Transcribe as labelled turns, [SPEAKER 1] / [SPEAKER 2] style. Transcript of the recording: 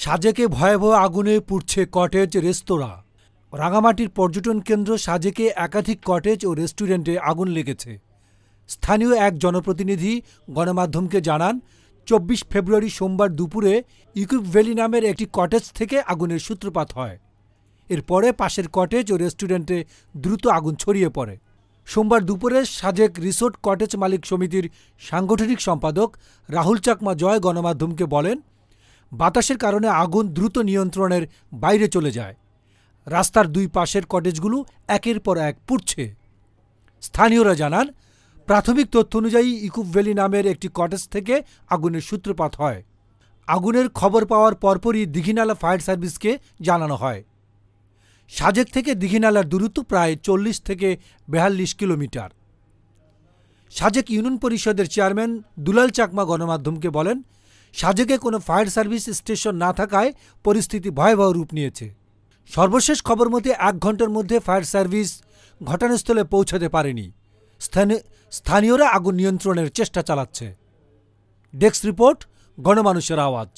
[SPEAKER 1] সাজেকে ভয়াবহ আগুনে পুড়ছে কটেজ রেস্তোরাঁ। রাঙামাটির পর্যটন কেন্দ্র সাজেকে একাধিক কটেজ ও রেস্টুরেন্টে আগুন লেগেছে। স্থানীয় এক জনপ্রতিনিধি গণমাধ্যমকে জানান, ২৪ ফেব্রুয়ারি সোমবার দুপুরে ইকুইপ ভ্যালি নামের একটি কটেজ থেকে আগুনের সূত্রপাত হয়। এরপরে পাশের কটেজ ও রেস্টুরেন্টে দ্রুত আগুন ছড়িয়ে পড়ে। সোমবার দুপুরে সাজেক রিসোর্ট কটেজ মালিক সমিতির সাংগঠনিক সম্পাদক রাহুল চাকমা জয় গণমাধ্যমকে বলেন, বাতাসের কারণে আগুন দ্রুত নিয়ন্ত্রণের বাইরে চলে যায়। রাস্তার দুই পাশের কটেজগুলো একের পর এক পুড়ছে। স্থানীয়রা জানান, প্রাথমিক তথ্য অনুযায়ী ইকুইপ ভ্যালি নামের একটি কটেজ থেকে আগুনের সূত্রপাত হয়। আগুনের খবর পাওয়ার পরপরই দীঘিনালা ফায়ার সার্ভিসকে জানানো হয়। সাজেক থেকে দীঘিনালার দূরত্ব প্রায় ৪০ থেকে ৪২ কিলোমিটার। সাজেক ইউনিয়ন পরিষদের চেয়ারম্যান দুলাল চাকমা গণমাধ্যমকে বলেন, সাজেকে কোনো ফায়ার সার্ভিস স্টেশন না থাকায় পরিস্থিতি ভয়াবহ রূপ নিয়েছে। সর্বশেষ খবর মতে ১ ঘন্টার মধ্যে ফায়ার সার্ভিস ঘটনাস্থলে পৌঁছাতে পারেনি। স্থানীয়রা আগুন নিয়ন্ত্রণের চেষ্টা চালাচ্ছে। ডেস্ক রিপোর্ট, গণমানুষের আওয়াজ।